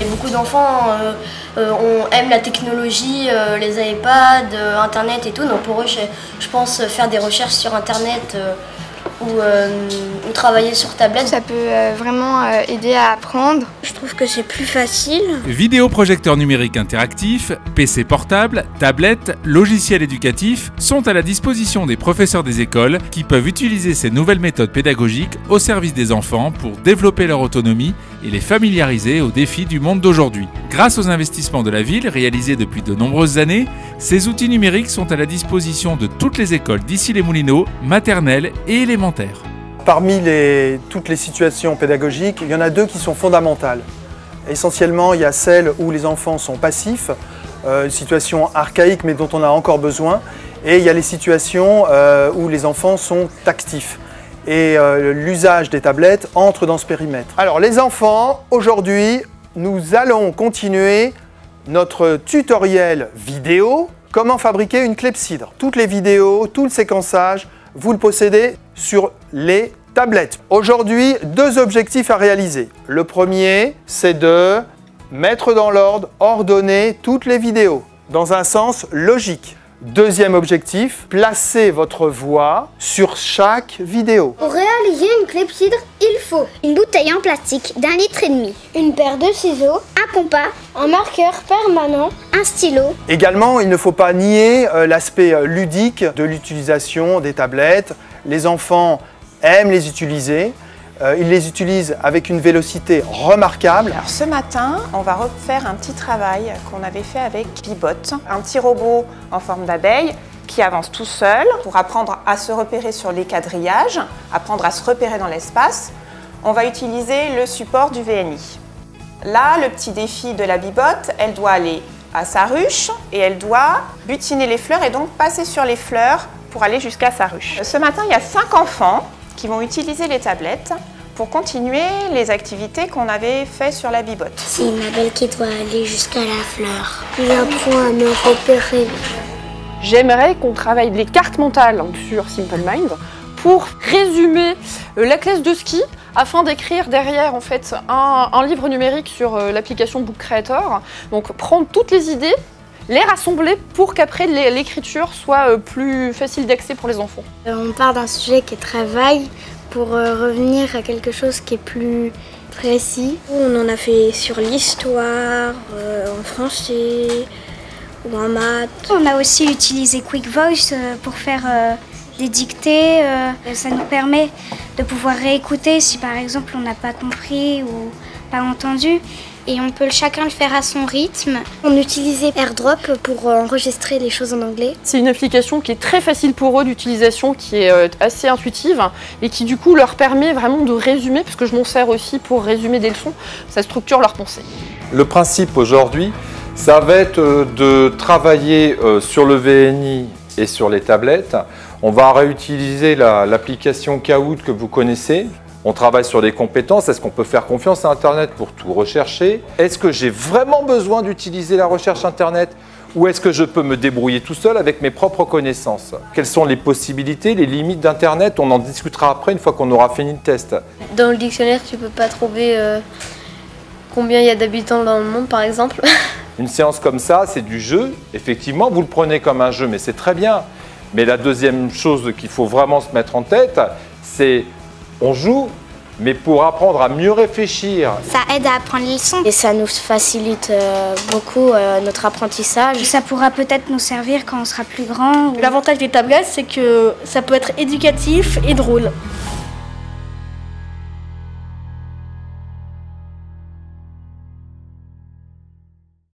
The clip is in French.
Et beaucoup d'enfants aiment la technologie, les iPads, Internet et tout. Donc pour eux, je pense faire des recherches sur Internet ou travailler sur tablette. Ça peut vraiment aider à apprendre. Je trouve que c'est plus facile. Vidéoprojecteurs numériques interactifs, PC portables, tablettes, logiciels éducatifs sont à la disposition des professeurs des écoles qui peuvent utiliser ces nouvelles méthodes pédagogiques au service des enfants pour développer leur autonomie et les familiariser aux défis du monde d'aujourd'hui. Grâce aux investissements de la ville réalisés depuis de nombreuses années, ces outils numériques sont à la disposition de toutes les écoles d'Issy-les-Moulineaux, maternelles et élémentaires. Parmi toutes les situations pédagogiques, il y en a deux qui sont fondamentales. Essentiellement, il y a celle où les enfants sont passifs, une situation archaïque mais dont on a encore besoin. Et il y a les situations où les enfants sont actifs. Et l'usage des tablettes entre dans ce périmètre. Alors les enfants, aujourd'hui, nous allons continuer notre tutoriel vidéo, comment fabriquer une clepsydre. Toutes les vidéos, tout le séquençage, vous le possédez sur les tablettes. Aujourd'hui, deux objectifs à réaliser. Le premier, c'est de mettre dans l'ordre, ordonner toutes les vidéos, dans un sens logique. Deuxième objectif, placer votre voix sur chaque vidéo. Pour réaliser une clepsydre, il faut une bouteille en plastique d'1,5 litre, une paire de ciseaux, un compas, un marqueur permanent, un stylo. Également, il ne faut pas nier l'aspect ludique de l'utilisation des tablettes. Les enfants aiment les utiliser. Ils les utilisent avec une vélocité remarquable. Alors ce matin, on va refaire un petit travail qu'on avait fait avec Bibot, un petit robot en forme d'abeille qui avance tout seul pour apprendre à se repérer sur les quadrillages, apprendre à se repérer dans l'espace. On va utiliser le support du VNI. Là, le petit défi de la Bibot, elle doit aller à sa ruche et elle doit butiner les fleurs et donc passer sur les fleurs pour aller jusqu'à sa ruche. Ce matin, il y a 5 enfants qui vont utiliser les tablettes pour continuer les activités qu'on avait fait sur la Bibot. C'est une abeille qui doit aller jusqu'à la fleur. J'apprends à me repérer. J'aimerais qu'on travaille les cartes mentales sur Simple Mind pour résumer la classe de ski afin d'écrire derrière en fait un livre numérique sur l'application Book Creator. Donc prendre toutes les idées, les rassembler pour qu'après l'écriture soit plus facile d'accès pour les enfants. On part d'un sujet qui est très vague pour revenir à quelque chose qui est plus précis. On en a fait sur l'histoire, en français ou en maths. On a aussi utilisé Quick Voice pour faire des dictées. Ça nous permet de pouvoir réécouter si par exemple on n'a pas compris ou pas entendu. Et on peut chacun le faire à son rythme. On utilisait AirDrop pour enregistrer les choses en anglais. C'est une application qui est très facile pour eux d'utilisation, qui est assez intuitive et qui du coup leur permet vraiment de résumer, parce que je m'en sers aussi pour résumer des leçons, ça structure leur pensée. Le principe aujourd'hui, ça va être de travailler sur le VNI et sur les tablettes. On va réutiliser l'application Kahoot que vous connaissez. On travaille sur les compétences. Est-ce qu'on peut faire confiance à Internet pour tout rechercher? Est-ce que j'ai vraiment besoin d'utiliser la recherche Internet? Ou est-ce que je peux me débrouiller tout seul avec mes propres connaissances? Quelles sont les possibilités, les limites d'Internet? On en discutera après une fois qu'on aura fini le test. Dans le dictionnaire, tu peux pas trouver combien il y a d'habitants dans le monde, par exemple. Une séance comme ça, c'est du jeu. Effectivement, vous le prenez comme un jeu, mais c'est très bien. Mais la deuxième chose qu'il faut vraiment se mettre en tête, c'est on joue, mais pour apprendre à mieux réfléchir. Ça aide à apprendre les leçons. Et ça nous facilite beaucoup notre apprentissage. Ça pourra peut-être nous servir quand on sera plus grand. L'avantage des tablettes, c'est que ça peut être éducatif et drôle.